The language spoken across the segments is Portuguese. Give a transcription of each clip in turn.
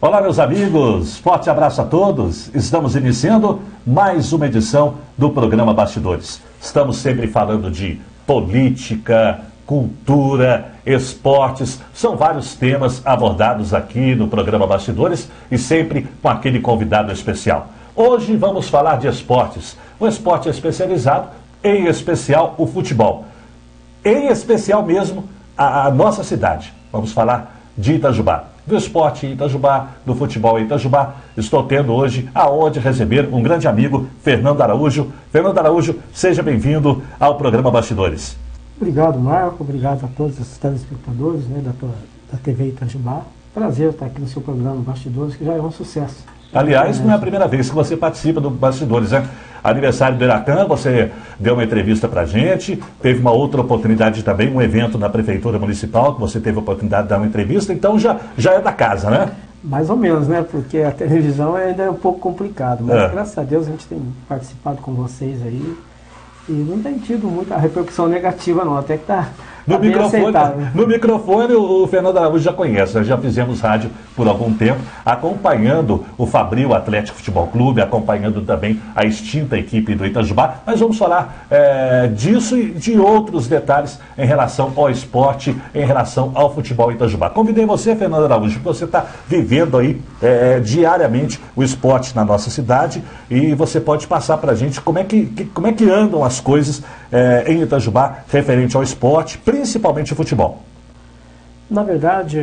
Olá, meus amigos, forte abraço a todos. Estamos iniciando mais uma edição do programa Bastidores. Estamos sempre falando de política, cultura, esportes. São vários temas abordados aqui no programa Bastidores e sempre com aquele convidado especial. Hoje vamos falar de esportes. Um esporte especializado, em especial o futebol. Em especial mesmo a nossa cidade. Vamos falar de Itajubá. Do esporte em Itajubá, do futebol em Itajubá. Estou tendo hoje aonde receber um grande amigo, Fernando Araújo. Fernando Araújo, seja bem-vindo ao programa Bastidores. Obrigado, Marco. Obrigado a todos os telespectadores, da TV Itajubá. Prazer estar aqui no seu programa Bastidores, que já é um sucesso. Aliás, não é a primeira vez que você participa do Bastidores, né? Aniversário do Iracan, você deu uma entrevista pra gente, teve uma outra oportunidade também, um evento na Prefeitura Municipal, que você teve a oportunidade de dar uma entrevista, então já é da casa, né? Mais ou menos, né? Porque a televisão ainda é um pouco complicado, mas graças a Deus a gente tem participado com vocês aí e não tem tido muita repercussão negativa não, até que tá bem aceitável. No microfone o Fernando Araújo já conhece, já fizemos rádio por algum tempo, acompanhando o Fabril Atlético Futebol Clube, acompanhando também a extinta equipe do Itajubá, mas vamos falar disso e de outros detalhes em relação ao esporte, em relação ao futebol Itajubá. Convidei você, Fernando Araújo, porque você está vivendo aí diariamente o esporte na nossa cidade e você pode passar para a gente como é que andam as coisas em Itajubá referente ao esporte, principalmente o futebol. Na verdade,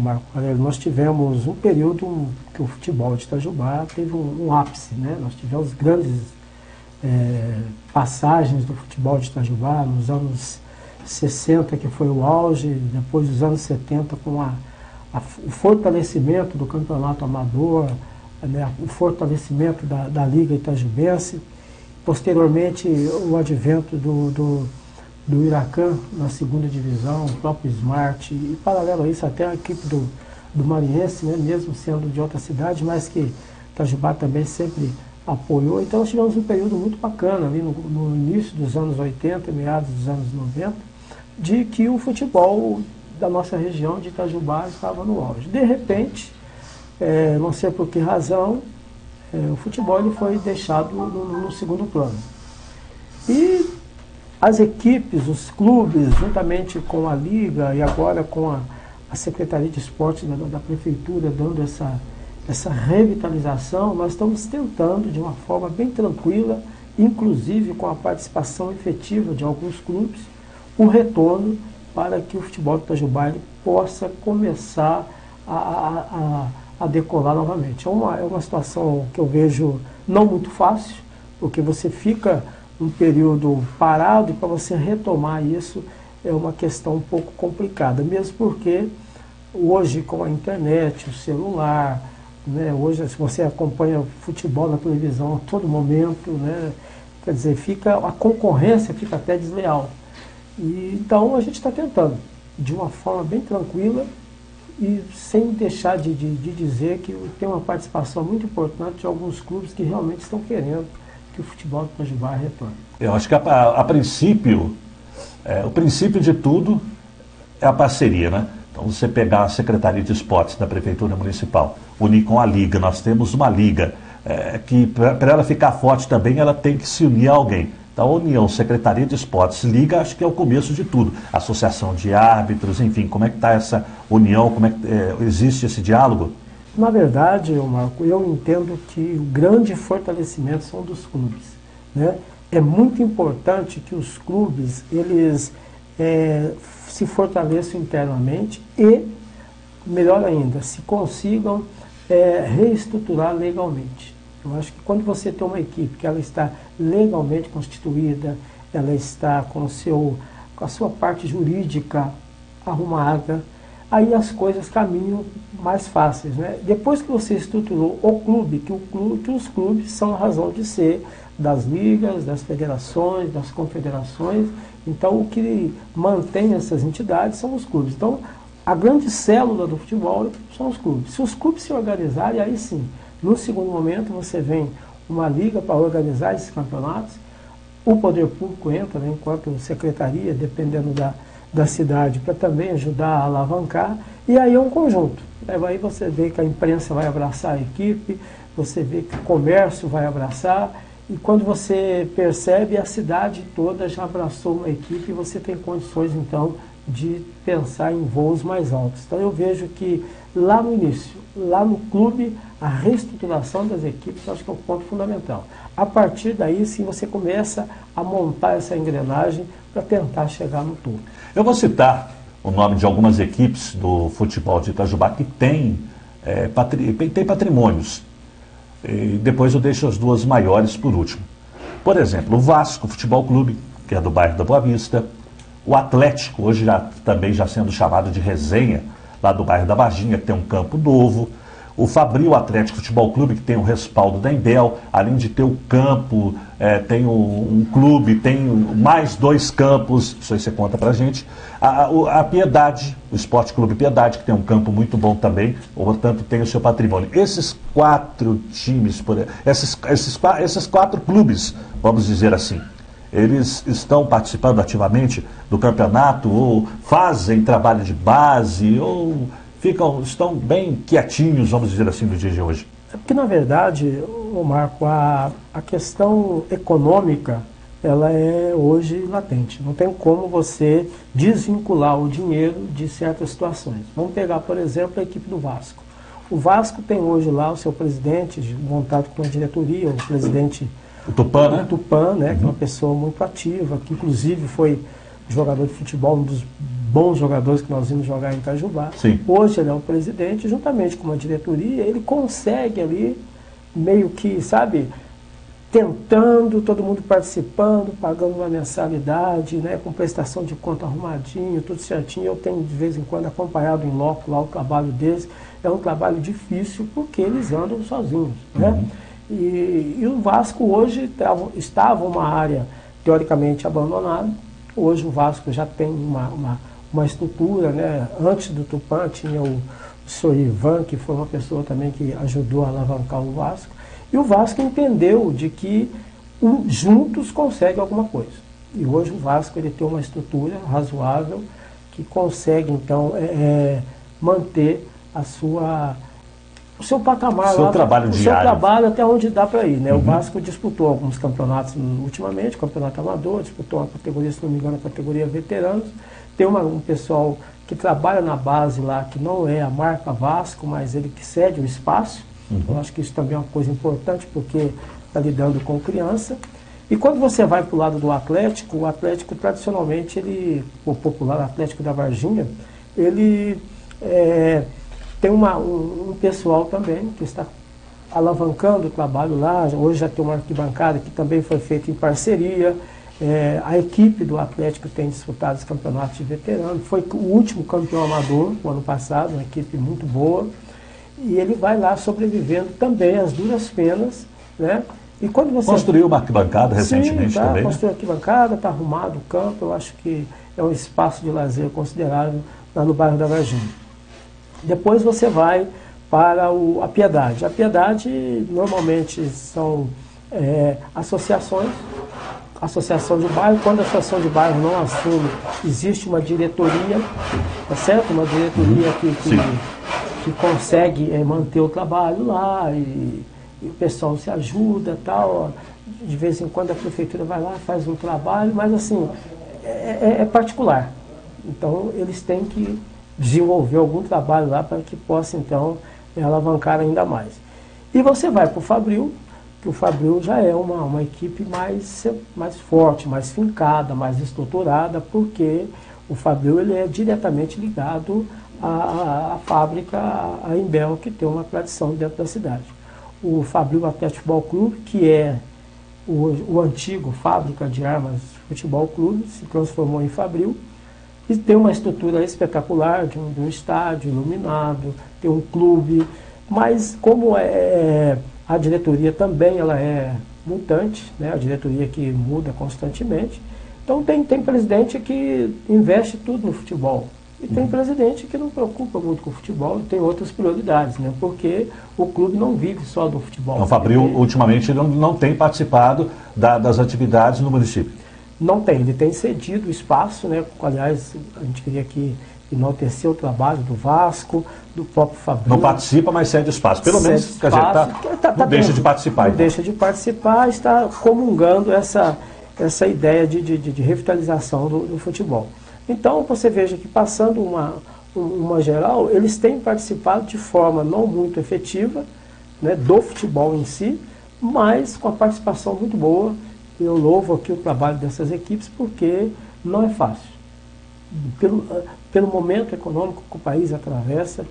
Marco, nós tivemos um período que o futebol de Itajubá teve um ápice, né? Nós tivemos grandes passagens do futebol de Itajubá nos anos 60, que foi o auge, depois dos anos 70 com o fortalecimento do campeonato amador, né? O fortalecimento da Liga Itajubense, posteriormente o advento do Iracan na segunda divisão, o próprio Smart, e paralelo a isso até a equipe do Mariense, né, mesmo sendo de outra cidade, mas que Itajubá também sempre apoiou. Então nós tivemos um período muito bacana ali no início dos anos 80, meados dos anos 90, de que o futebol da nossa região de Itajubá estava no auge. De repente, não sei por que razão, o futebol ele foi deixado no segundo plano. E as equipes, os clubes, juntamente com a Liga e agora com a Secretaria de Esportes da Prefeitura, dando essa revitalização, nós estamos tentando, de uma forma bem tranquila, inclusive com a participação efetiva de alguns clubes, o retorno para que o futebol do Itajubá possa começar a decolar novamente. É uma situação que eu vejo não muito fácil, porque você fica um período parado e para você retomar isso é uma questão um pouco complicada, mesmo porque hoje com a internet, o celular, né, hoje se você acompanha futebol na televisão a todo momento, né, quer dizer, a concorrência fica até desleal. E, então a gente está tentando, de uma forma bem tranquila e sem deixar de dizer que tem uma participação muito importante de alguns clubes que realmente estão querendo que o futebol do Itajubá retorne. Eu acho que a princípio, o princípio de tudo é a parceria, né? Então você pegar a Secretaria de Esportes da Prefeitura Municipal, unir com a Liga, nós temos uma Liga que para ela ficar forte também ela tem que se unir a alguém. Então a união, Secretaria de Esportes, Liga, acho que é o começo de tudo. Associação de árbitros, enfim, como é que está essa união, como é que existe esse diálogo? Na verdade, Marco, eu entendo que o grande fortalecimento são dos clubes, né? É muito importante que os clubes eles se fortaleçam internamente e, melhor ainda, se consigam reestruturar legalmente. Eu acho que quando você tem uma equipe que ela está legalmente constituída, ela está com a sua parte jurídica arrumada, aí as coisas caminham mais fáceis, né? Depois que você estruturou o clube, que os clubes são a razão de ser das ligas, das federações, das confederações, então o que mantém essas entidades são os clubes. Então a grande célula do futebol são os clubes. Se os clubes se organizarem, aí sim, no segundo momento você vem uma liga para organizar esses campeonatos, o poder público entra, né, enquanto secretaria, dependendo da cidade para também ajudar a alavancar, e aí é um conjunto. Aí você vê que a imprensa vai abraçar a equipe, você vê que o comércio vai abraçar, e quando você percebe, a cidade toda já abraçou uma equipe e você tem condições, então, de pensar em voos mais altos. Então eu vejo que lá no início, lá no clube, a reestruturação das equipes, acho que é um ponto fundamental. A partir daí, sim, você começa a montar essa engrenagem para tentar chegar no topo. Eu vou citar o nome de algumas equipes do futebol de Itajubá que tem patrimônios. E depois eu deixo as duas maiores por último. Por exemplo, o Vasco Futebol Clube, que é do bairro da Boa Vista. O Atlético, hoje também já sendo chamado de Resenha, lá do bairro da Varginha, que tem um campo novo. O Fabril Atlético Futebol Clube, que tem o respaldo da Embel, além de ter o campo, tem um clube, tem mais 2 campos, isso aí você conta pra gente. A Piedade, o Esporte Clube Piedade, que tem um campo muito bom também, portanto tem o seu patrimônio. Esses 4 times, esses 4 clubes, vamos dizer assim, eles estão participando ativamente do campeonato, ou fazem trabalho de base, ou estão bem quietinhos, vamos dizer assim, no dia de hoje? É porque, na verdade, Marco, a questão econômica, ela é hoje latente. Não tem como você desvincular o dinheiro de certas situações. Vamos pegar, por exemplo, a equipe do Vasco. O Vasco tem hoje lá o seu presidente, montado com a diretoria, o presidente... O Tupã, né? O Tupã, né? Que é uma pessoa muito ativa, que inclusive foi jogador de futebol, um dos bons jogadores que nós vimos jogar em Itajubá. Sim. Hoje ele é o presidente, juntamente com uma diretoria, ele consegue ali, meio que, sabe, tentando, todo mundo participando, pagando uma mensalidade, né, com prestação de conta arrumadinho, tudo certinho. Eu tenho de vez em quando acompanhado em loco lá o trabalho deles. É um trabalho difícil porque eles andam sozinhos, né? E o Vasco hoje estava uma área teoricamente abandonada. Hoje o Vasco já tem uma estrutura, né? Antes do Tupã tinha o senhor Ivan, que foi uma pessoa também que ajudou a alavancar o Vasco. E o Vasco entendeu de que juntos consegue alguma coisa. E hoje o Vasco ele tem uma estrutura razoável que consegue, então, manter o seu patamar, seu trabalho diário. O seu trabalho até onde dá para ir, né? O Vasco disputou alguns campeonatos ultimamente, campeonato amador, disputou uma categoria, se não me engano, a categoria veteranos. Tem um pessoal que trabalha na base lá, que não é a marca Vasco, mas ele que cede o espaço. Eu acho que isso também é uma coisa importante, porque está lidando com criança. E quando você vai para o lado do Atlético, o Atlético tradicionalmente, o popular Atlético da Varginha, ele tem um pessoal também que está alavancando o trabalho lá. Hoje já tem uma arquibancada que também foi feita em parceria. A equipe do Atlético tem disputado os campeonatos de veteranos. Foi o último campeão amador, o ano passado, uma equipe muito boa. E ele vai lá sobrevivendo também às duras penas, né? E quando você... Construiu uma arquibancada recentemente também, né? Construiu arquibancada, está arrumado o campo. Eu acho que é um espaço de lazer considerável lá no bairro da Varginha. Depois você vai para a Piedade. A Piedade normalmente são associações, associação de bairro. Quando a associação de bairro não assume, existe uma diretoria, tá certo? Uma diretoria que consegue manter o trabalho lá, e o pessoal se ajuda, tal. De vez em quando a prefeitura vai lá, faz um trabalho, mas assim, é particular. Então eles têm que desenvolver algum trabalho lá para que possa então alavancar ainda mais. E você vai para o Fabril, que o Fabril já é uma equipe mais forte, mais fincada, mais estruturada, porque o Fabril ele é diretamente ligado à fábrica, a Embel, que tem uma tradição dentro da cidade. O Fabril Atlético Futebol Clube, que é o antigo Fábrica de Armas Futebol Clube, se transformou em Fabril, e tem uma estrutura espetacular de um estádio iluminado, tem um clube, mas como a diretoria também ela é mutante, né? A diretoria que muda constantemente, então tem presidente que investe tudo no futebol, e tem presidente que não preocupa muito com o futebol, tem outras prioridades, né? Porque o clube não vive só do futebol. O Fabril, ultimamente, ele não tem participado das atividades no município. Não tem, ele tem cedido espaço, né? Aliás, a gente queria aqui enaltecer o trabalho do Vasco, do próprio Fabrício. Não participa, mas cede espaço. Pelo menos, quer dizer, não deixa de participar. Não deixa de participar, está comungando essa ideia de revitalização do futebol. Então, você veja que passando uma geral, eles têm participado de forma não muito efetiva, né, do futebol em si, mas com a participação muito boa. Eu louvo aqui o trabalho dessas equipes porque não é fácil. Pelo momento econômico que o país atravessa,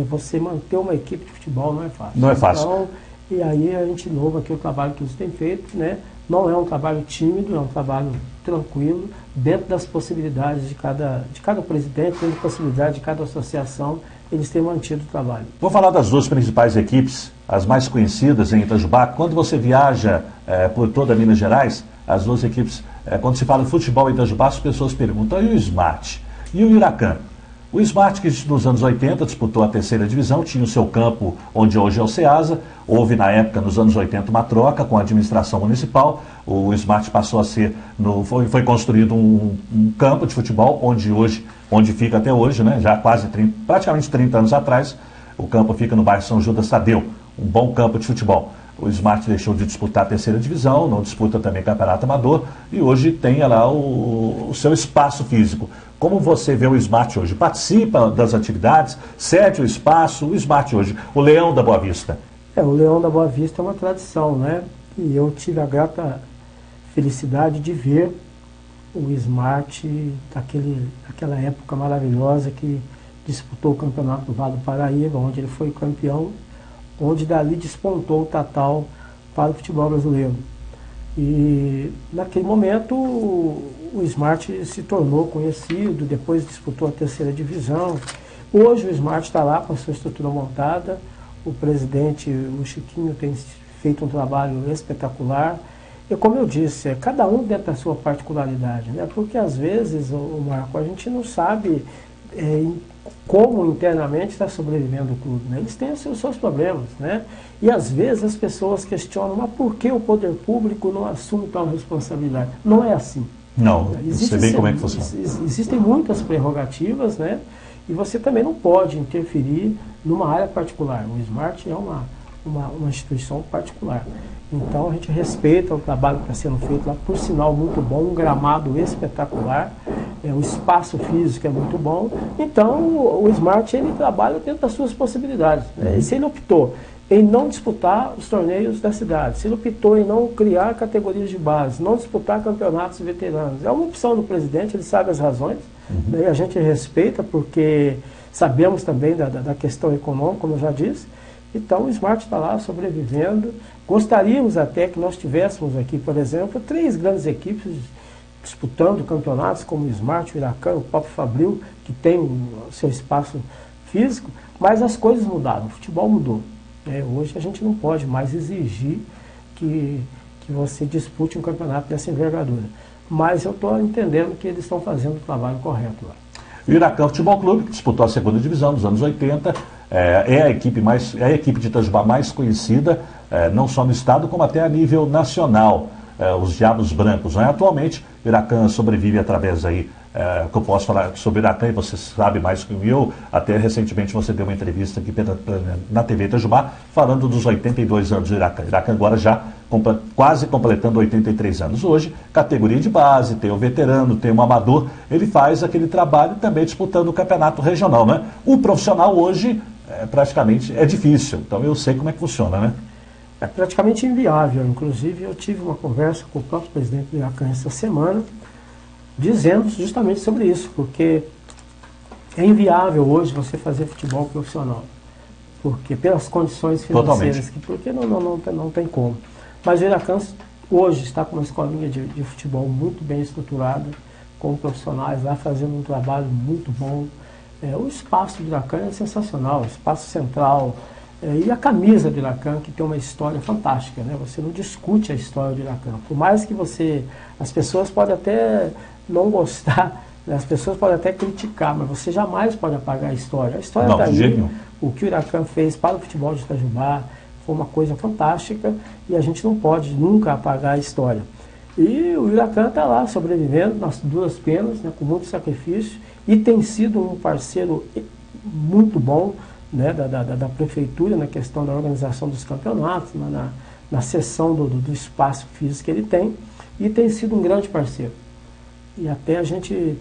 você manter uma equipe de futebol não é fácil. Não é fácil. Então, e aí a gente louva aqui o trabalho que eles têm feito, né? Não é um trabalho tímido, é um trabalho tranquilo, dentro das possibilidades de cada presidente, dentro da possibilidade de cada associação, eles têm mantido o trabalho. Vou falar das duas principais equipes, as mais conhecidas em Itajubá. Quando você viaja por toda Minas Gerais, as duas equipes, quando se fala de futebol em Itajubá, as pessoas perguntam, e o Smart? E o Huracan? O Smart, que nos anos 80 disputou a terceira divisão, tinha o seu campo onde hoje é o Ceasa. Houve na época, nos anos 80, uma troca com a administração municipal. O Smart passou a ser, foi construído um campo de futebol, onde fica até hoje, né? Já praticamente 30 anos atrás. O campo fica no bairro São Judas Tadeu, um bom campo de futebol. O Smart deixou de disputar a terceira divisão, não disputa também campeonato amador, e hoje tem lá o seu espaço físico. Como você vê o Smart hoje? Participa das atividades, cede o espaço, o Smart hoje, o Leão da Boa Vista. O Leão da Boa Vista é uma tradição, né? E eu tive a grata felicidade de ver o Smart daquela época maravilhosa que disputou o campeonato do Vale do Paraíba, onde ele foi campeão, onde dali despontou o Tatal para o futebol brasileiro. E naquele momento o Smart se tornou conhecido, depois disputou a terceira divisão. Hoje o Smart está lá com a sua estrutura montada, o presidente, o Chiquinho, tem feito um trabalho espetacular. E como eu disse, cada um dentro da sua particularidade, né? Porque às vezes, Marco, a gente não sabe como internamente está sobrevivendo o clube, né? Eles têm os seus problemas, né? E às vezes as pessoas questionam, mas por que o poder público não assume tal responsabilidade? Não é assim. Não, sei bem como é que funciona. Existem muitas prerrogativas, né? E você também não pode interferir numa área particular. O Smart é uma instituição particular. Então a gente respeita o trabalho que está sendo feito lá, por sinal muito bom, um gramado espetacular, o espaço físico é muito bom. Então o Smart ele trabalha dentro das suas possibilidades. E se ele optou em não disputar os torneios da cidade, se ele optou em não criar categorias de base, não disputar campeonatos veteranos, é uma opção do presidente, ele sabe as razões, né, e a gente respeita porque sabemos também da questão econômica, como eu já disse. Então o Smart está lá sobrevivendo. Gostaríamos até que nós tivéssemos aqui, por exemplo, 3 grandes equipes disputando campeonatos, como o Smart, o Huracan, o próprio Fabril, que tem o seu espaço físico, mas as coisas mudaram, o futebol mudou. Hoje a gente não pode mais exigir que você dispute um campeonato dessa envergadura. Mas eu estou entendendo que eles estão fazendo o trabalho correto lá. O Huracan Futebol Clube, que disputou a segunda divisão nos anos 80, é a equipe de Itajubá mais conhecida, não só no estado, como até a nível nacional, os Diabos Brancos. Né? Atualmente, o Huracan sobrevive através aí, que eu posso falar sobre o Huracan, e você sabe mais que eu, até recentemente você deu uma entrevista aqui na TV Itajubá, falando dos 82 anos do Huracan. O Huracan agora já quase completando 83 anos. Hoje, categoria de base, tem o veterano, tem o amador, ele faz aquele trabalho também disputando o campeonato regional. Né? O profissional hoje, praticamente, é difícil, então eu sei como é que funciona, né? É praticamente inviável. Inclusive, eu tive uma conversa com o próprio presidente do Huracan essa semana, dizendo justamente sobre isso, porque é inviável hoje você fazer futebol profissional, porque pelas condições financeiras, porque não tem como. Mas o Huracan hoje está com uma escolinha de futebol muito bem estruturada, com profissionais lá fazendo um trabalho muito bom. O espaço do Huracan é sensacional, o espaço central, e a camisa do Huracan, que tem uma história fantástica, né? Você não discute a história do Huracan. Por mais que as pessoas podem até não gostar, né? As pessoas podem até criticar, mas você jamais pode apagar a história. A história está aí. O que o Huracan fez para o futebol de Itajubá foi uma coisa fantástica e a gente não pode nunca apagar a história. E o Huracan está lá sobrevivendo nas duras penas, né, com muito sacrifício, e tem sido um parceiro muito bom, né, da prefeitura na questão da organização dos campeonatos, na cessão do espaço físico que ele tem, e tem sido um grande parceiro. E até a gente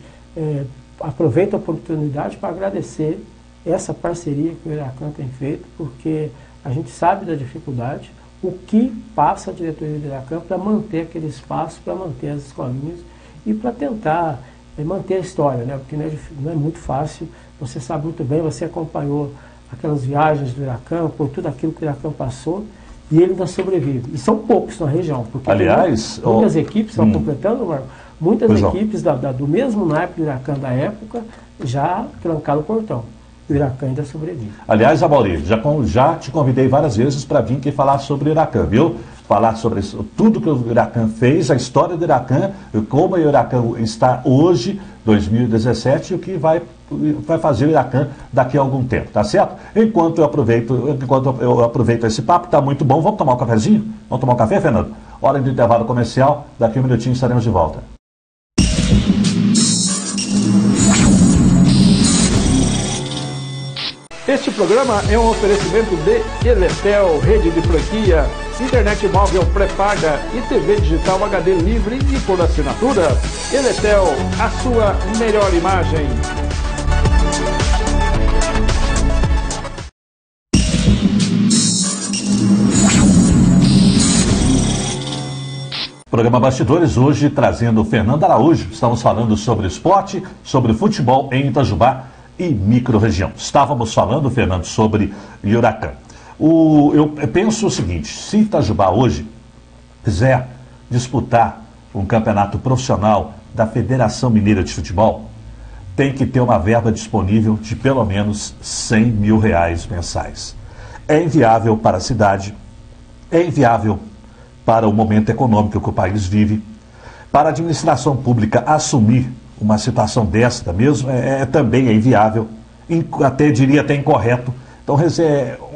aproveita a oportunidade para agradecer essa parceria que o Huracan tem feito, porque a gente sabe da dificuldade, o que passa a diretoria do Huracan para manter aquele espaço, para manter as escolinhas e para tentar manter a história, né? Porque não é muito fácil, você sabe muito bem, você acompanhou aquelas viagens do Huracan, por tudo aquilo que o Huracan passou, e ele ainda sobrevive. E são poucos na região, porque aliás, muitas equipes, estão completando, Marco, muitas equipes do mesmo naipe do Huracan da época já trancaram o portão. O Huracan ainda sobrevive. Aliás, Amaury, já te convidei várias vezes para vir aqui falar sobre o Huracan, viu? Falar sobre isso, tudo que o Huracan fez, a história do Huracan, como o Huracan está hoje, 2017, e o que vai fazer o Huracan daqui a algum tempo, tá certo? Enquanto eu aproveito esse papo, tá muito bom, vamos tomar um cafezinho? Vamos tomar um café, Fernando? Hora do intervalo comercial, daqui a um minutinho estaremos de volta. Este programa é um oferecimento de Eletel, rede de franquia, internet móvel pré-paga e TV digital HD livre e por assinatura. Eletel, a sua melhor imagem. Programa Bastidores, hoje trazendo o Fernando Araújo. Estamos falando sobre esporte, sobre futebol em Itajubá e microrregião. Estávamos falando, Fernando, sobre Huracan. Eu penso o seguinte, se Itajubá hoje quiser disputar um campeonato profissional da Federação Mineira de Futebol, tem que ter uma verba disponível de pelo menos R$100 mil mensais. É inviável para a cidade, é inviável para o momento econômico que o país vive, para a administração pública assumir uma situação desta mesmo, também é inviável, diria até incorreto. Então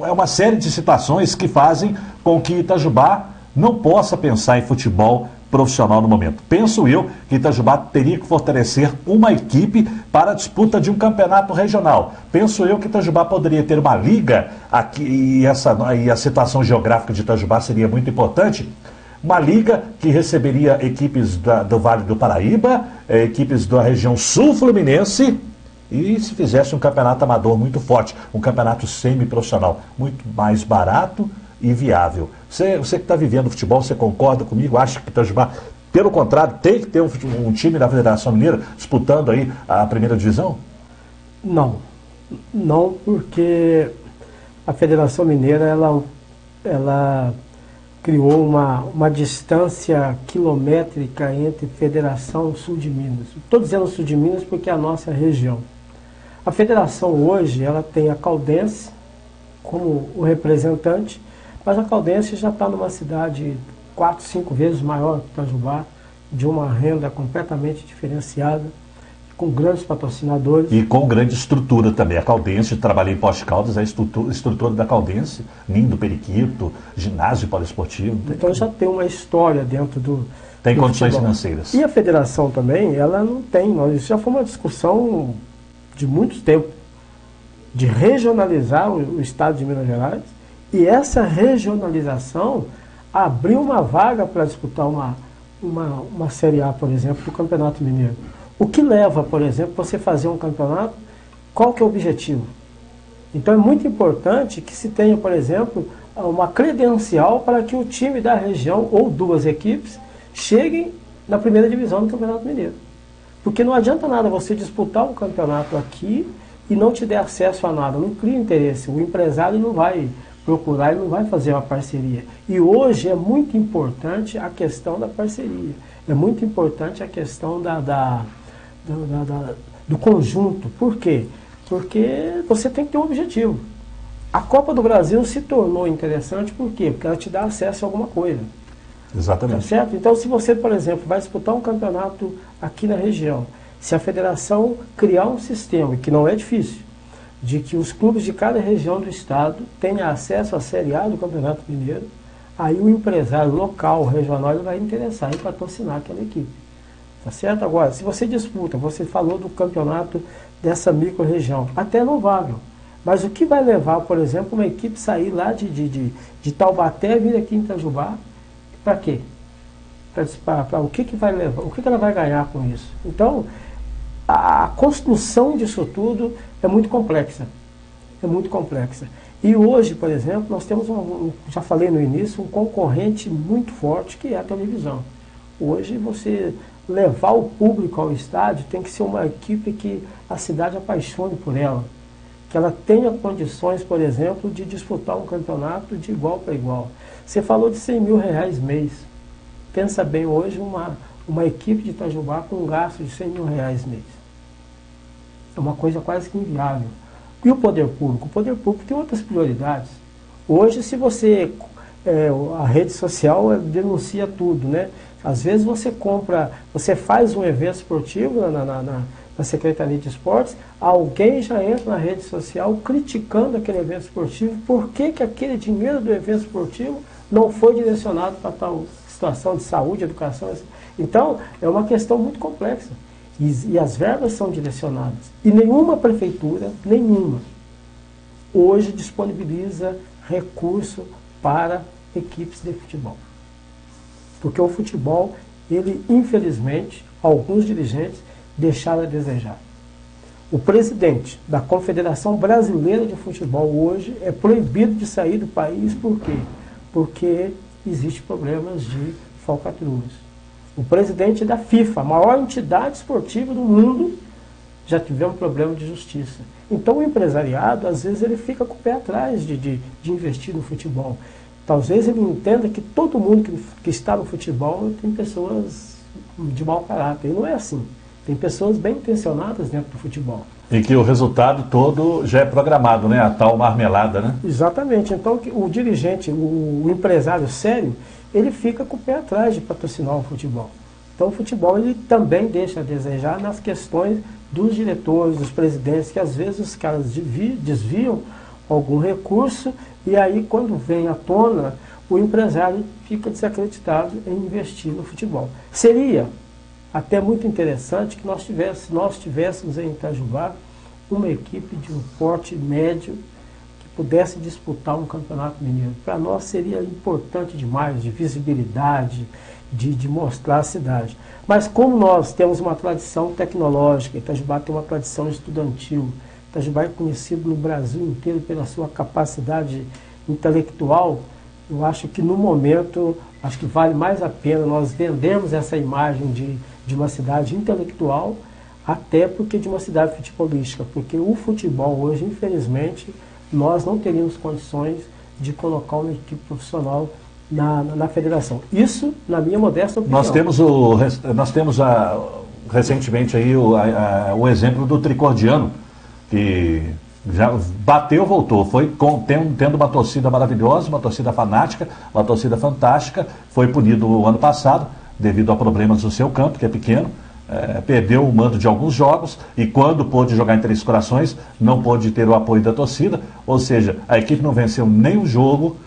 é uma série de situações que fazem com que Itajubá não possa pensar em futebol profissional no momento. Penso eu que Itajubá teria que fortalecer uma equipe para a disputa de um campeonato regional. Penso eu que Itajubá poderia ter uma liga aqui, e a situação geográfica de Itajubá seria muito importante. Uma liga que receberia equipes do Vale do Paraíba, equipes da região sul-fluminense, e se fizesse um campeonato amador muito forte, um campeonato semi-profissional, muito mais barato e viável. Você que está vivendo futebol, você concorda comigo? Acha que Itajubá, pelo contrário, tem que ter um time da Federação Mineira disputando aí a primeira divisão? Não, porque a Federação Mineira, ela criou uma distância quilométrica entre Federação Sul de Minas. Estou dizendo Sul de Minas porque é a nossa região. A federação hoje, ela tem a Caldense como o representante, mas a Caldense já está numa cidade 4, 5 vezes maior que Itajubá, de uma renda completamente diferenciada, com grandes patrocinadores. E com grande estrutura também. A Caldense, trabalhei em Poste Caldas, a estrutura da Caldense, Ninho do Periquito, ginásio poliesportivo. Então já tem uma história dentro do Tem condições futebol. financeiras. E a federação também, ela não tem. Isso já foi uma discussão de muito tempo, de regionalizar o estado de Minas Gerais, e essa regionalização abriu uma vaga para disputar uma Série A, por exemplo, do Campeonato Mineiro. O que leva, por exemplo, você fazer um campeonato, qual que é o objetivo? Então é muito importante que se tenha, por exemplo, uma credencial para que o time da região, ou duas equipes, cheguem na primeira divisão do Campeonato Mineiro. Porque não adianta nada você disputar um campeonato aqui e não te der acesso a nada, não cria interesse. O empresário não vai procurar e não vai fazer uma parceria. E hoje é muito importante a questão da parceria. É muito importante a questão do conjunto. Por quê? Porque você tem que ter um objetivo. A Copa do Brasil se tornou interessante por quê? Porque ela te dá acesso a alguma coisa. Exatamente. Tá certo? Então, se você, por exemplo, vai disputar um campeonato aqui na região, se a federação criar um sistema, que não é difícil, de que os clubes de cada região do estado tenham acesso à Série A do Campeonato Mineiro, aí o empresário local, regional, ele vai interessar em patrocinar aquela equipe. Tá certo? Agora, se você disputa, você falou do campeonato dessa micro-região, até é louvável. Mas o que vai levar, por exemplo, uma equipe sair lá de Taubaté e vir aqui em Itajubá? Para quê? O que vai levar? O que ela vai ganhar com isso? Então, a construção disso tudo é muito complexa. É muito complexa. E hoje, por exemplo, nós temos, já falei no início, um concorrente muito forte que é a televisão. Hoje, você levar o público ao estádio tem que ser uma equipe que a cidade apaixone por ela. Que ela tenha condições, por exemplo, de disputar um campeonato de igual para igual. Você falou de R$100 mil mês. Pensa bem, hoje uma equipe de Itajubá com um gasto de R$100 mil mês. É uma coisa quase que inviável. E o poder público? O poder público tem outras prioridades. Hoje, se você... a rede social denuncia tudo, né? Às vezes você faz um evento esportivo na Secretaria de Esportes, alguém já entra na rede social criticando aquele evento esportivo, por que aquele dinheiro do evento esportivo não foi direcionado para tal situação de saúde, educação. Então, é uma questão muito complexa. E as verbas são direcionadas. E nenhuma prefeitura, hoje disponibiliza recurso para equipes de futebol. Porque o futebol, ele, infelizmente, alguns dirigentes deixaram a desejar. O presidente da Confederação Brasileira de Futebol hoje é proibido de sair do país, por quê? Porque existem problemas de falcatruas. O presidente da FIFA, a maior entidade esportiva do mundo, já tivemos problema de justiça. Então o empresariado, às vezes, ele fica com o pé atrás de investir no futebol. Talvez ele entenda que todo mundo que está no futebol tem pessoas de mau caráter. E não é assim. Tem pessoas bem intencionadas dentro do futebol. E que o resultado todo já é programado, né? A tal marmelada, né? Exatamente. Então o dirigente, o empresário sério, ele fica com o pé atrás de patrocinar o futebol. Então o futebol ele também deixa a desejar nas questões dos diretores, dos presidentes, que às vezes os caras desviam algum recurso e aí quando vem à tona, o empresário fica desacreditado em investir no futebol. Seria até muito interessante que nós tivéssemos em Itajubá uma equipe de um porte médio que pudesse disputar um campeonato mineiro. Para nós seria importante demais, de visibilidade, de mostrar a cidade. Mas como nós temos uma tradição tecnológica, Itajubá tem uma tradição estudantil, Itajubá é conhecido no Brasil inteiro pela sua capacidade intelectual, eu acho que no momento, acho que vale mais a pena nós vendermos essa imagem de uma cidade intelectual, até porque de uma cidade futebolística, porque o futebol hoje, infelizmente, nós não teríamos condições de colocar uma equipe profissional na federação. Isso, na minha modesta opinião. Nós temos recentemente aí o exemplo do Tricordiano, que já bateu, voltou, foi tendo uma torcida maravilhosa, uma torcida fanática, uma torcida fantástica, foi punido o ano passado, devido a problemas no seu campo, que é pequeno, perdeu o mando de alguns jogos e quando pôde jogar em Três Corações, não pôde ter o apoio da torcida, ou seja, a equipe não venceu nenhum jogo,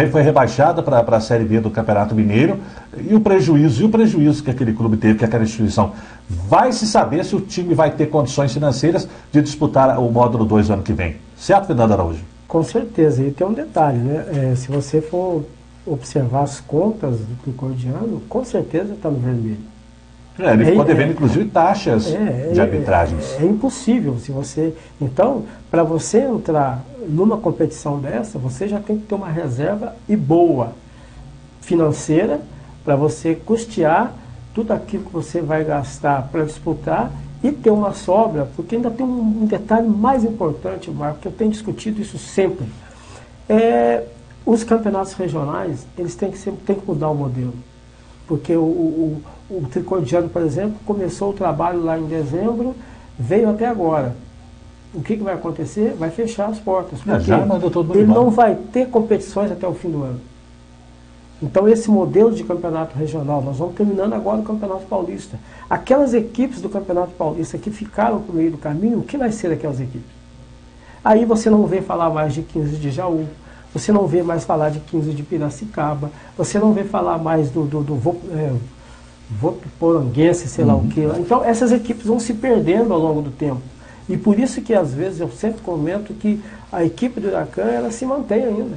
foi rebaixada para a Série B do Campeonato Mineiro, e o prejuízo que aquele clube teve, que aquela instituição, vai se saber se o time vai ter condições financeiras de disputar o módulo 2 ano que vem. Certo, Fernando Araújo? Com certeza, e tem um detalhe, né? Se você for observar as contas do Tricordiano, com certeza está no vermelho. Ele ficou devendo, inclusive, taxas de arbitragens. É impossível. Então, para você entrar numa competição dessa, você já tem que ter uma reserva boa financeira para você custear tudo aquilo que você vai gastar para disputar e ter uma sobra, porque ainda tem um detalhe mais importante, Marco, que eu tenho discutido isso sempre. Os campeonatos regionais, eles têm que mudar o modelo. Porque o Tricordiano, por exemplo, começou o trabalho lá em dezembro, veio até agora. O que vai acontecer? Vai fechar as portas. Porque ele não vai ter competições até o fim do ano. Então esse modelo de campeonato regional, nós vamos terminando agora o Campeonato Paulista. Aquelas equipes do Campeonato Paulista que ficaram para o meio do caminho, o que vai ser daquelas equipes? Aí você não vem falar mais de 15 de Jaú, você não vê mais falar de 15 de Piracicaba, você não vê falar mais do Votuporanguense, sei lá o que. Então, essas equipes vão se perdendo ao longo do tempo. E por isso que, às vezes, eu sempre comento que a equipe do Huracan, ela se mantém ainda.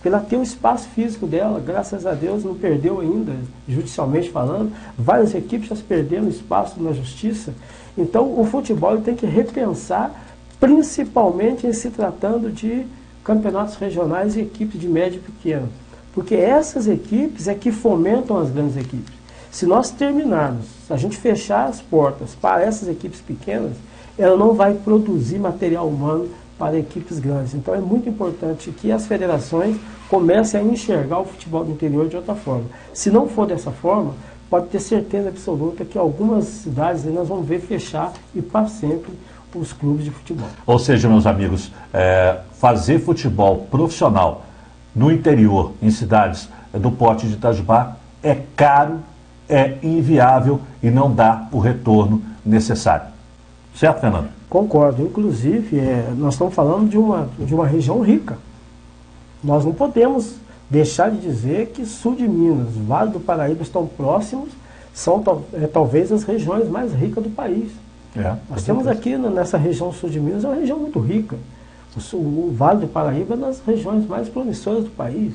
Ela tem o espaço físico dela, graças a Deus, não perdeu ainda, judicialmente falando. Várias equipes já se perderam espaço na justiça. Então, o futebol tem que repensar, principalmente em se tratando de campeonatos regionais e equipes de médio e pequeno. Porque essas equipes é que fomentam as grandes equipes. Se nós terminarmos, se a gente fechar as portas para essas equipes pequenas, ela não vai produzir material humano para equipes grandes. Então é muito importante que as federações comecem a enxergar o futebol do interior de outra forma. Se não for dessa forma, pode ter certeza absoluta que algumas cidades nós vamos ver fechar e para sempre os clubes de futebol. Ou seja, meus amigos, fazer futebol profissional no interior, em cidades do porte de Itajubá, é caro, é inviável e não dá o retorno necessário. Certo, Fernando? Concordo. Inclusive, nós estamos falando de uma região rica. Nós não podemos deixar de dizer que sul de Minas, Vale do Paraíba estão próximos, são talvez as regiões mais ricas do país. Nós temos aqui nessa região sul de Minas, é uma região muito rica. O Vale do Paraíba é uma das regiões mais promissoras do país.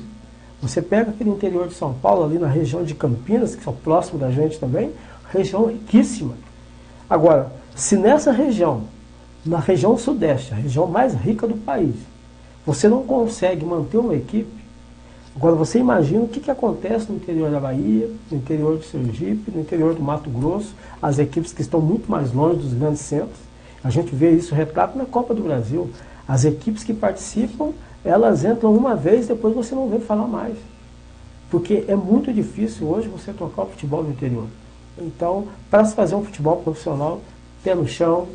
Você pega aquele interior de São Paulo, ali na região de Campinas, que são próximo da gente também, região riquíssima. Agora, se nessa região, na região sudeste, a região mais rica do país, você não consegue manter uma equipe, agora você imagina o que acontece no interior da Bahia, no interior de Sergipe, no interior do Mato Grosso, as equipes que estão muito mais longe dos grandes centros. A gente vê isso retrato na Copa do Brasil. As equipes que participam, elas entram uma vez, depois você não vê falar mais. Porque é muito difícil hoje você tocar o futebol no interior. Então, para se fazer um futebol profissional, pé no chão,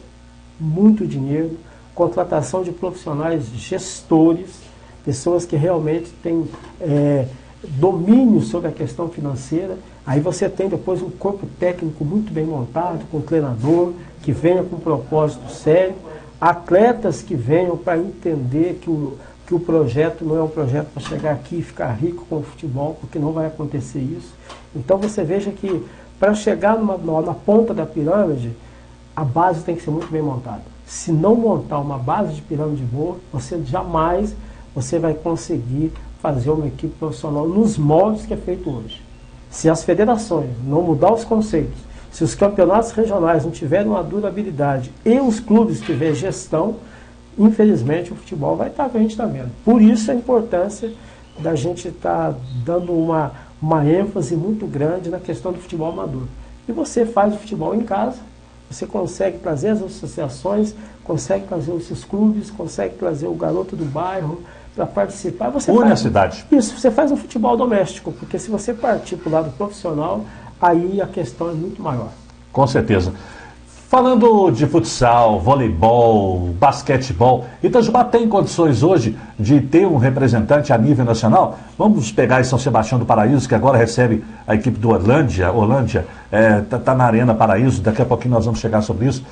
muito dinheiro, contratação de profissionais gestores, pessoas que realmente têm domínio sobre a questão financeira. Aí você tem depois um corpo técnico muito bem montado, com um treinador que venha com um propósito sério, atletas que venham para entender que o projeto não é um projeto para chegar aqui e ficar rico com o futebol, porque não vai acontecer isso. Então você veja que para chegar na ponta da pirâmide, a base tem que ser muito bem montada. Se não montar uma base de pirâmide boa, você jamais vai conseguir fazer uma equipe profissional nos moldes que é feito hoje. Se as federações não mudar os conceitos, se os campeonatos regionais não tiverem uma durabilidade e os clubes tiverem gestão, infelizmente o futebol vai estar o que a gente está vendo. Por isso a importância da gente estar dando uma ênfase muito grande na questão do futebol amador. E você faz o futebol em casa, você consegue trazer as associações, consegue trazer os seus clubes, consegue trazer o garoto do bairro para participar. Une a cidade. Isso, você faz um futebol doméstico, porque se você partir para o lado profissional, aí a questão é muito maior. Com certeza. Falando de futsal, voleibol, basquetebol, Itajubá tem condições hoje de ter um representante a nível nacional? Vamos pegar São Sebastião do Paraíso, que agora recebe a equipe do Orlândia. Está na Arena Paraíso, daqui a pouquinho nós vamos chegar sobre isso.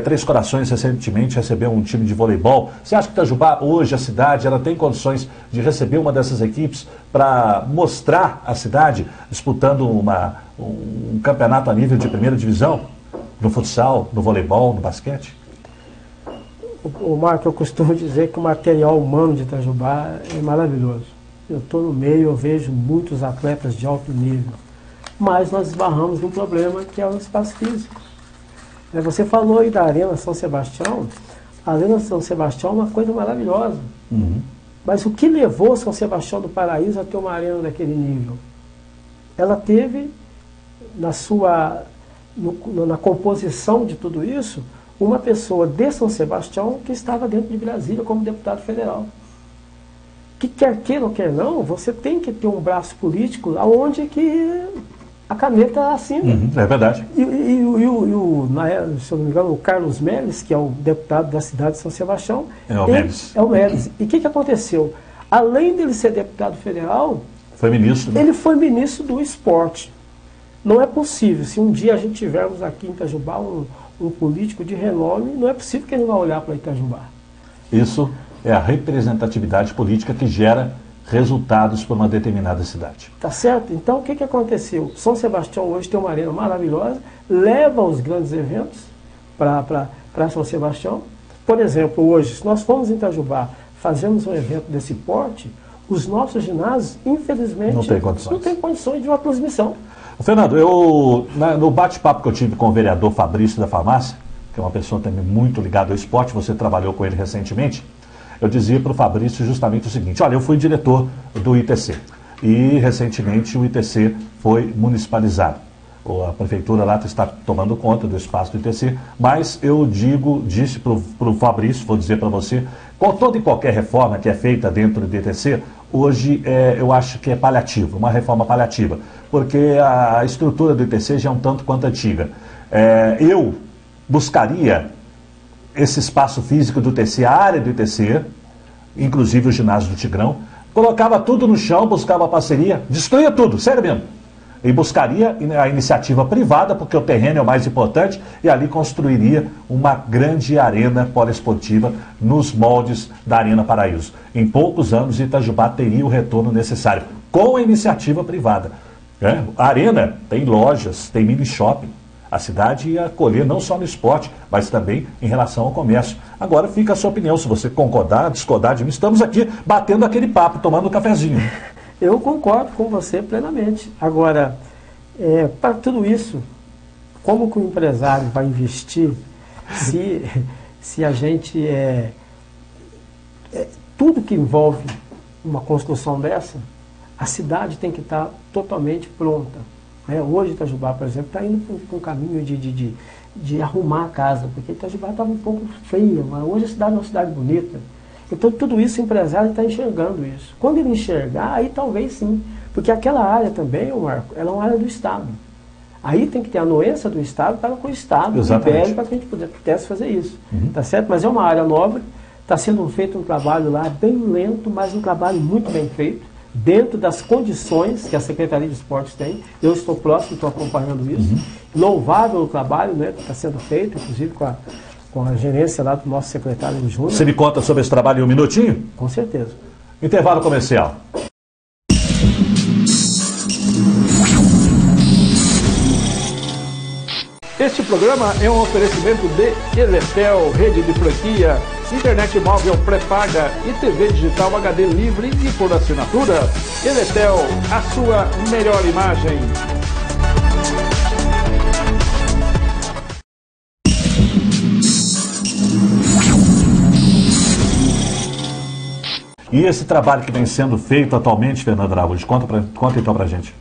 Três Corações recentemente recebeu um time de voleibol. Você acha que Itajubá, hoje, a cidade, ela tem condições de receber uma dessas equipes para mostrar a cidade disputando um campeonato a nível de primeira divisão? No futsal, no voleibol, no basquete? O Marco, eu costumo dizer que o material humano de Itajubá é maravilhoso. Eu estou no meio, eu vejo muitos atletas de alto nível. Mas nós esbarramos num problema que é o espaço físico. Você falou aí da Arena São Sebastião. A Arena São Sebastião é uma coisa maravilhosa. Mas o que levou São Sebastião do Paraíso a ter uma arena daquele nível? Ela teve, na composição de tudo isso, uma pessoa de São Sebastião que estava dentro de Brasília como deputado federal. Que quer queira ou quer não, você tem que ter um braço político onde que a caneta assina. É verdade. Se eu não me engano, o Carlos Melles, que é o deputado da cidade de São Sebastião, é o Melles. E o que aconteceu? Além dele ser deputado federal, foi ministro, né? Ele foi ministro do esporte. Não é possível, se um dia a gente tivermos aqui em Itajubá um político de renome, não é possível que ele vá olhar para Itajubá. Isso é a representatividade política que gera resultados para uma determinada cidade. Tá certo? Então, o que aconteceu? São Sebastião hoje tem uma arena maravilhosa, leva os grandes eventos para São Sebastião. Por exemplo, hoje, se nós formos em Itajubá, fazemos um evento desse porte, os nossos ginásios, infelizmente, não tem condições de uma transmissão. Fernando, no bate-papo que eu tive com o vereador Fabrício da Farmácia, que é uma pessoa também muito ligada ao esporte, você trabalhou com ele recentemente, eu dizia para o Fabrício justamente o seguinte: olha, eu fui diretor do ITC e recentemente o ITC foi municipalizado. A prefeitura lá está tomando conta do espaço do ITC, mas eu disse para o Fabrício, vou dizer para você, com toda e qualquer reforma que é feita dentro do ITC, hoje eu acho que é paliativa, uma reforma paliativa, porque a estrutura do ITC já é um tanto quanto antiga. Eu buscaria esse espaço físico do ITC, a área do ITC, inclusive o ginásio do Tigrão, colocava tudo no chão, buscava parceria, destruía tudo, sério mesmo. E buscaria a iniciativa privada, porque o terreno é o mais importante, e ali construiria uma grande arena poliesportiva nos moldes da Arena Paraíso. Em poucos anos, Itajubá teria o retorno necessário, com a iniciativa privada. A arena tem lojas, tem mini shopping. A cidade ia acolher não só no esporte, mas também em relação ao comércio. Agora fica a sua opinião, se você concordar, discordar de mim, estamos aqui batendo aquele papo, tomando um cafezinho. Eu concordo com você plenamente. Agora, para tudo isso, como que o empresário vai investir se a gente... tudo que envolve uma construção dessa, a cidade tem que estar totalmente pronta. Hoje Itajubá, por exemplo, está indo para um caminho de arrumar a casa, porque Itajubá estava um pouco feia, mas hoje a cidade é uma cidade bonita. Então, tudo isso o empresário está enxergando isso. Quando ele enxergar, aí talvez sim. Porque aquela área também, Marco, ela é uma área do Estado. Aí tem que ter a anuência do Estado para que o Estado libere para que a gente pudesse fazer isso. Tá certo? Mas é uma área nobre, está sendo feito um trabalho lá bem lento, mas um trabalho muito bem feito, dentro das condições que a Secretaria de Esportes tem. Eu estou próximo, estou acompanhando isso. Louvável o trabalho, né, que está sendo feito, inclusive com a gerência lá do nosso secretário Júnior. Você me conta sobre esse trabalho em um minutinho? Com certeza. Intervalo comercial. Este programa é um oferecimento de Eletel, rede de franquia, internet móvel pré-paga e TV digital HD livre e por assinatura. Eletel, a sua melhor imagem. E esse trabalho que vem sendo feito atualmente, Fernando Araújo, conta então pra gente.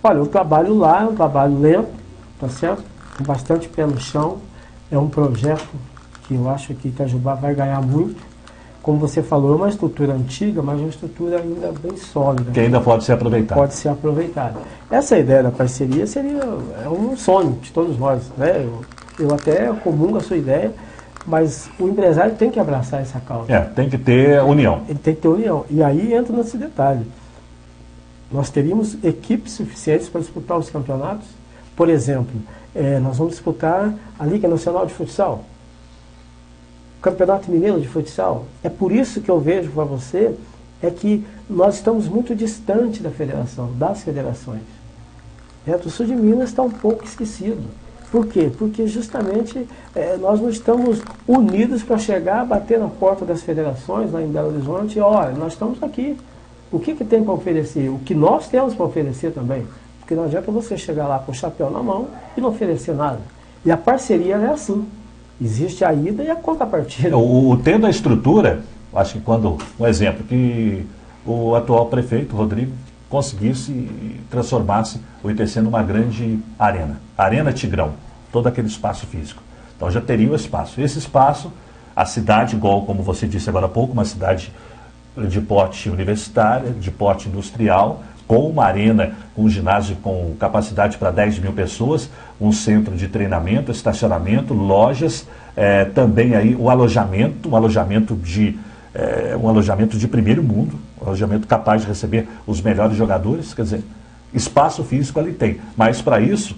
Olha, o trabalho lá é um trabalho lento, tá certo? Com bastante pé no chão. É um projeto que eu acho que Itajubá vai ganhar muito. Como você falou, é uma estrutura antiga, mas uma estrutura ainda bem sólida. Que ainda pode ser aproveitada. Pode ser aproveitada. Essa ideia da parceria seria um sonho de todos nós, né? Eu até comungo a sua ideia, mas o empresário tem que abraçar essa causa. Tem que ter união. Ele tem que ter união. E aí entra nesse detalhe. Nós teríamos equipes suficientes para disputar os campeonatos. Por exemplo, nós vamos disputar a Liga Nacional de Futsal, o Campeonato Mineiro de Futsal. É por isso que eu vejo para você que nós estamos muito distante da federação, das federações. O sul de Minas está um pouco esquecido. Por quê? Porque justamente nós não estamos unidos para chegar, bater na porta das federações lá em Belo Horizonte e olha, nós estamos aqui. O que tem para oferecer? O que nós temos para oferecer também. Porque não adianta você chegar lá com o chapéu na mão e não oferecer nada. E a parceria é assim. Existe a ida e a contrapartida. Tendo a estrutura, acho que um exemplo, que o atual prefeito, Rodrigo, conseguisse e transformasse o ITC numa grande arena. Arena Tigrão, todo aquele espaço físico. Então já teria o espaço. Esse espaço, a cidade, igual como você disse agora há pouco, uma cidade de porte universitário, de porte industrial, com uma arena, um ginásio com capacidade para 10 mil pessoas, um centro de treinamento, estacionamento, lojas, também aí o alojamento, um alojamento de primeiro mundo, um alojamento capaz de receber os melhores jogadores, quer dizer, espaço físico ali tem. Mas para isso,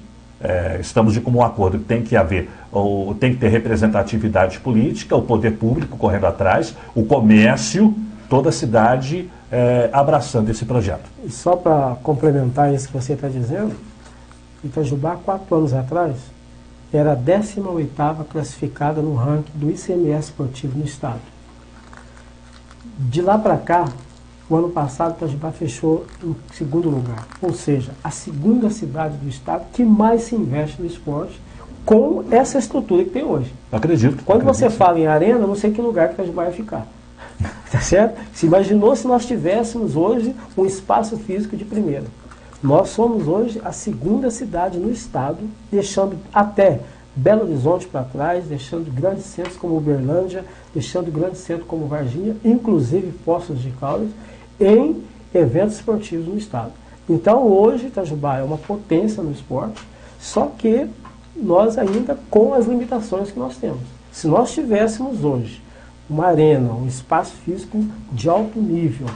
estamos de comum acordo que tem que haver, tem que ter representatividade política, o poder público correndo atrás, o comércio, toda a cidade abraçando esse projeto. E só para complementar isso que você está dizendo, Itajubá, 4 anos atrás, era a 18ª classificada no ranking do ICMS esportivo no estado. De lá para cá, o ano passado, Itajubá fechou em 2º lugar. Ou seja, a 2ª cidade do estado que mais se investe no esporte com essa estrutura que tem hoje. Acredito. Quando você fala em arena, não sei que lugar que Itajubá vai ficar. Tá certo? Se imaginou se nós tivéssemos hoje um espaço físico de primeira. Nós somos hoje a 2ª cidade no estado, deixando até Belo Horizonte para trás, deixando grandes centros como Uberlândia, deixando grandes centros como Varginha, inclusive Poços de Caldas, em eventos esportivos no estado. Então hoje Itajubá é uma potência no esporte, só que nós ainda com as limitações que nós temos. Se nós tivéssemos hoje uma arena, um espaço físico de alto nível,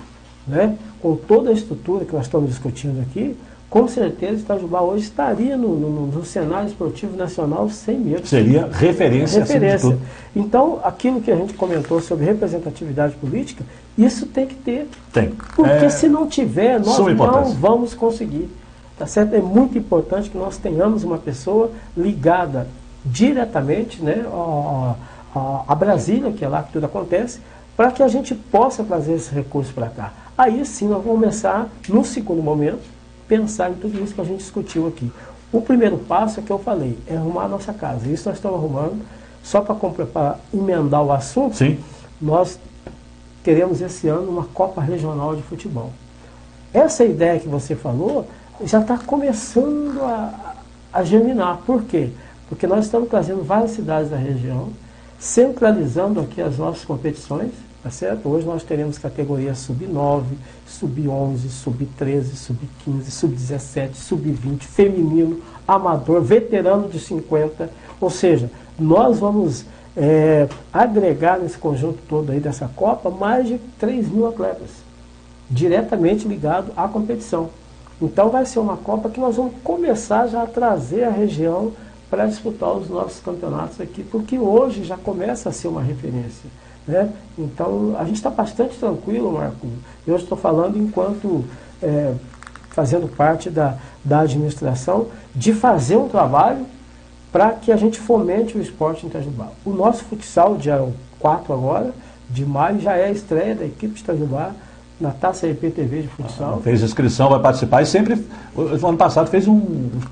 né, com toda a estrutura que nós estamos discutindo aqui, com certeza Itajubá hoje estaria no cenário esportivo nacional sem medo. Seria referência. Acima de tudo. Então, aquilo que a gente comentou sobre representatividade política, isso tem que ter. Tem. Porque se não tiver, nós não vamos conseguir. Tá certo? É muito importante que nós tenhamos uma pessoa ligada diretamente, né, a Brasília, que é lá que tudo acontece, para que a gente possa trazer esse recurso para cá. Aí sim nós vamos começar, no 2º momento, pensar em tudo isso que a gente discutiu aqui. O primeiro passo é que eu falei, é arrumar a nossa casa. Isso nós estamos arrumando. Só para emendar o assunto, sim, nós teremos esse ano uma Copa Regional de Futebol. Essa ideia que você falou já está começando a germinar. Por quê? Porque nós estamos trazendo várias cidades da região, centralizando aqui as nossas competições, tá certo? Hoje nós teremos categorias sub-9, sub-11, sub-13, sub-15, sub-17, sub-20, feminino, amador, veterano de 50, ou seja, nós vamos agregar nesse conjunto todo aí dessa Copa mais de 3.000 atletas, diretamente ligado à competição. Então vai ser uma Copa que nós vamos começar já a trazer a região para disputar os nossos campeonatos aqui, porque hoje já começa a ser uma referência, né? Então a gente está bastante tranquilo, Marco. Eu estou falando enquanto fazendo parte da administração, de fazer um trabalho para que a gente fomente o esporte em Itajubá. O nosso futsal, dia 4 agora, de maio, já é a estreia da equipe de Itajubá na Taça IPTV de futsal. Fez inscrição, vai participar e sempre, no ano passado fez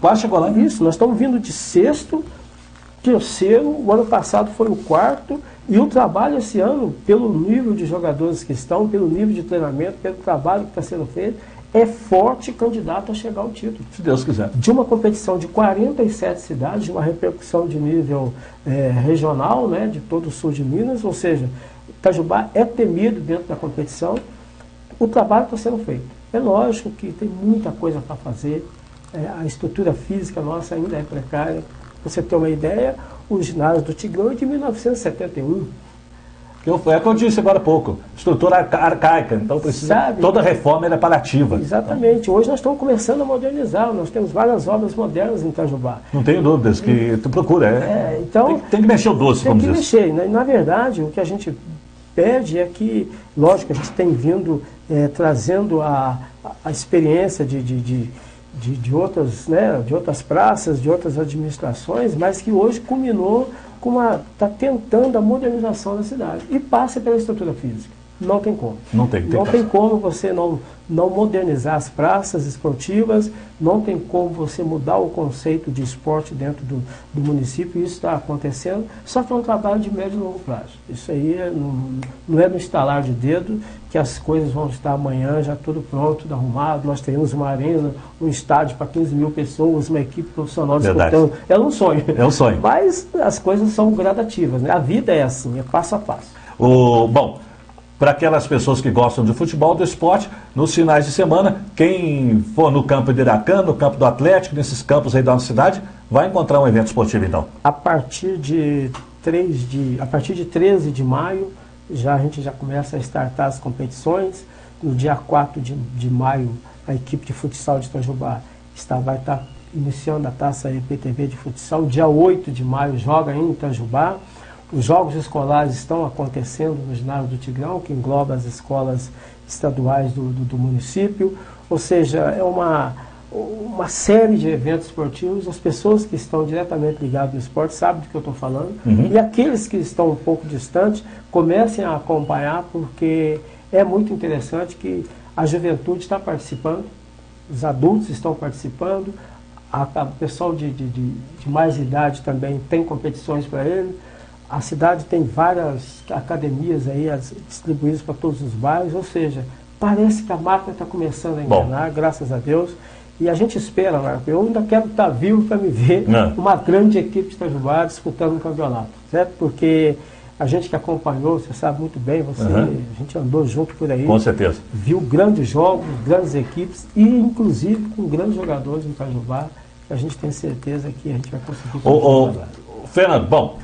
quase chegou lá. Isso, nós estamos vindo de 6º, 3º, o ano passado foi o 4º, e o trabalho esse ano, pelo nível de jogadores que estão, pelo nível de treinamento, pelo trabalho que está sendo feito, é forte candidato a chegar ao título. Se Deus quiser. De uma competição de 47 cidades, de uma repercussão de nível regional, né, de todo o sul de Minas, ou seja, Itajubá é temido dentro da competição. O trabalho está sendo feito. É lógico que tem muita coisa para fazer, a estrutura física nossa ainda é precária. Pra você ter uma ideia, o ginásio do Tigrão é de 1971. É o que eu disse agora há pouco, estrutura arcaica, então precisa, toda reforma é paliativa. Exatamente, hoje nós estamos começando a modernizar, nós temos várias obras modernas em Itajubá. Não tenho dúvidas que tu procura, então, tem que mexer o doce, vamos dizer. Tem que mexer, na verdade o que a gente pede é que, lógico, a gente tem vindo trazendo a experiência de outras, né, de outras praças, de outras administrações, mas que hoje culminou com está tentando a modernização da cidade e passa pela estrutura física. Não tem como. Não tem como você não modernizar as praças esportivas, não tem como você mudar o conceito de esporte dentro do município, isso está acontecendo, só que é um trabalho de médio e longo prazo. Isso aí não é no estalar de dedo que as coisas vão estar amanhã já tudo pronto, arrumado, nós teremos uma arena, um estádio para 15.000 pessoas, uma equipe profissional disputando. É um sonho. É um sonho. Mas as coisas são gradativas, né? A vida é assim, é passo a passo. Bom, para aquelas pessoas que gostam de futebol, do esporte, nos finais de semana, quem for no campo de Iracã, no campo do Atlético, nesses campos aí da nossa cidade, vai encontrar um evento esportivo então? A partir de 13 de maio, a gente já começa a startar as competições. No dia 4 de maio, a equipe de futsal de Itajubá vai estar iniciando a Taça IPTV de futsal. Dia 8 de maio joga em Itajubá. Os jogos escolares estão acontecendo no ginásio do Tigrão, que engloba as escolas estaduais do município, ou seja, é uma série de eventos esportivos. As pessoas que estão diretamente ligadas no esporte sabem do que eu estou falando, e aqueles que estão um pouco distantes comecem a acompanhar, porque é muito interessante que a juventude está participando, os adultos estão participando, o pessoal de mais idade também tem competições para ele. A cidade tem várias academias aí distribuídas para todos os bairros, ou seja, parece que a máquina está começando a engrenar, graças a Deus. E a gente espera, Marco, eu ainda quero estar vivo para me ver uma grande equipe de Itajubá disputando um campeonato, certo? Porque a gente que acompanhou, você sabe muito bem, a gente andou junto por aí. Com certeza. Viu grandes jogos, grandes equipes e inclusive com grandes jogadores no Itajubá, que a gente tem certeza que a gente vai conseguir. Fernando, bom,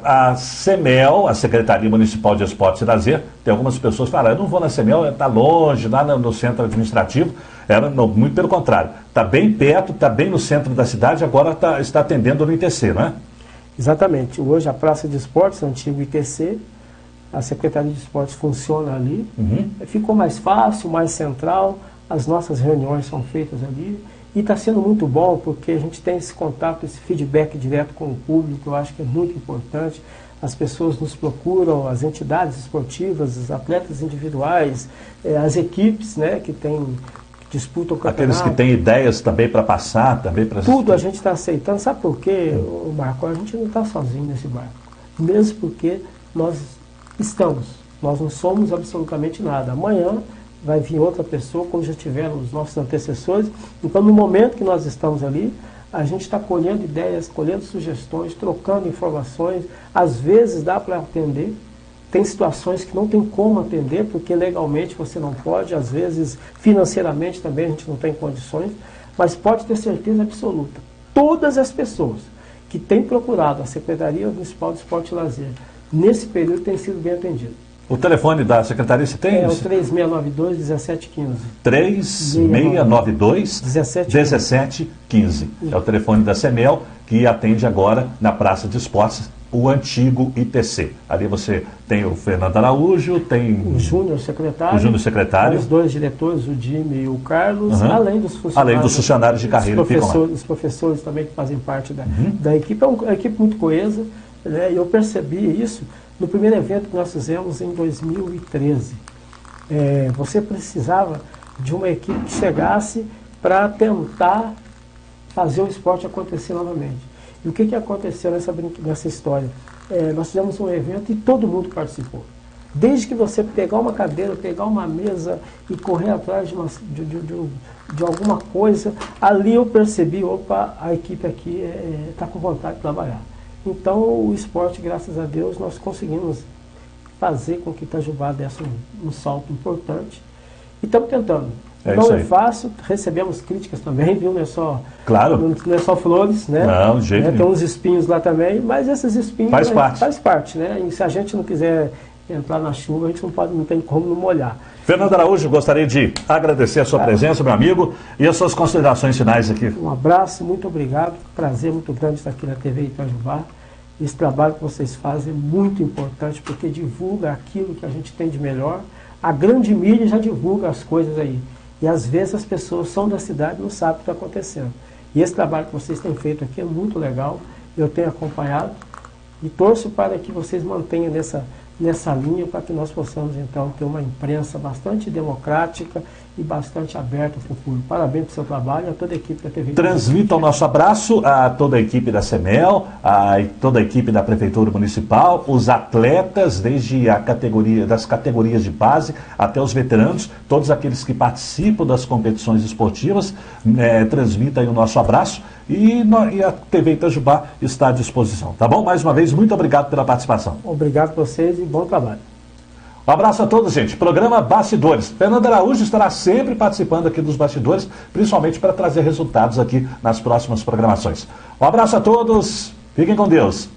a CEMEL, a Secretaria Municipal de Esportes e Lazer, tem algumas pessoas que falam, eu não vou na CEMEL, está longe, lá no centro administrativo. Muito pelo contrário, está bem perto, está bem no centro da cidade, agora está atendendo no ITC, não é? Exatamente. Hoje a Praça de Esportes, antigo ITC, a Secretaria de Esportes funciona ali, ficou mais fácil, mais central, as nossas reuniões são feitas ali. E está sendo muito bom porque a gente tem esse contato, esse feedback direto com o público, eu acho que é muito importante. As pessoas nos procuram, as entidades esportivas, os atletas individuais, as equipes, né, que disputam o campeonato. Aqueles que têm ideias também para passar, também para... Tudo a gente está aceitando. Sabe por quê, Marco? A gente não está sozinho nesse barco. Mesmo porque nós não somos absolutamente nada. Amanhã vai vir outra pessoa, como já tiveram os nossos antecessores. Então, no momento que nós estamos ali, a gente está colhendo ideias, colhendo sugestões, trocando informações. Às vezes dá para atender. Tem situações que não tem como atender, porque legalmente você não pode, às vezes financeiramente também a gente não tem condições, mas pode ter certeza absoluta. Todas as pessoas que têm procurado a Secretaria Municipal de Esporte e Lazer, nesse período, têm sido bem atendidas. O telefone da secretaria você tem? É o 3692-1715. 3692-1715. É o telefone da CEMEL, que atende agora na Praça de Esportes, o antigo ITC. Ali você tem o Fernando Araújo, tem o Júnior secretário, os dois diretores, o Jimmy e o Carlos, além dos funcionários de carreira. Os professores também que fazem parte da equipe. É uma equipe muito coesa, né? E eu percebi isso no primeiro evento que nós fizemos em 2013. Você precisava de uma equipe que chegasse para tentar fazer o esporte acontecer novamente. E o que aconteceu nessa história? Nós fizemos um evento e todo mundo participou. Desde que você pegar uma cadeira, pegar uma mesa e correr atrás de alguma coisa, ali eu percebi, opa, a equipe aqui está com vontade de trabalhar. Então, o esporte, graças a Deus, nós conseguimos fazer com que Itajubá desse um salto importante. E estamos tentando. Não é fácil, recebemos críticas também, viu? Não é só, claro. Não é só flores, né? Não, de jeito nenhum. Tem uns espinhos lá também, mas esses espinhos faz parte, né? E se a gente não quiser entrar na chuva, a gente não tem como não molhar. Fernando Araújo, gostaria de agradecer a sua presença, meu amigo, e as suas considerações finais aqui. Um abraço, muito obrigado. Prazer muito grande estar aqui na TV Itajubá. Esse trabalho que vocês fazem é muito importante porque divulga aquilo que a gente tem de melhor. A grande mídia já divulga as coisas aí. E às vezes as pessoas são da cidade e não sabem o que está acontecendo. E esse trabalho que vocês têm feito aqui é muito legal. Eu tenho acompanhado e torço para que vocês mantenham nessa linha para que nós possamos então ter uma imprensa bastante democrática e bastante aberta para o público. Parabéns pelo seu trabalho e a toda a equipe da TV. Transmita o nosso abraço a toda a equipe da CEMEL, a toda a equipe da Prefeitura Municipal, os atletas, desde das categorias de base até os veteranos, todos aqueles que participam das competições esportivas, transmita aí o nosso abraço e a TV Itajubá está à disposição. Tá bom? Mais uma vez, muito obrigado pela participação. Obrigado a vocês e bom trabalho. Um abraço a todos, gente. Programa Bastidores. Fernando Araújo estará sempre participando aqui dos bastidores, principalmente para trazer resultados aqui nas próximas programações. Um abraço a todos. Fiquem com Deus.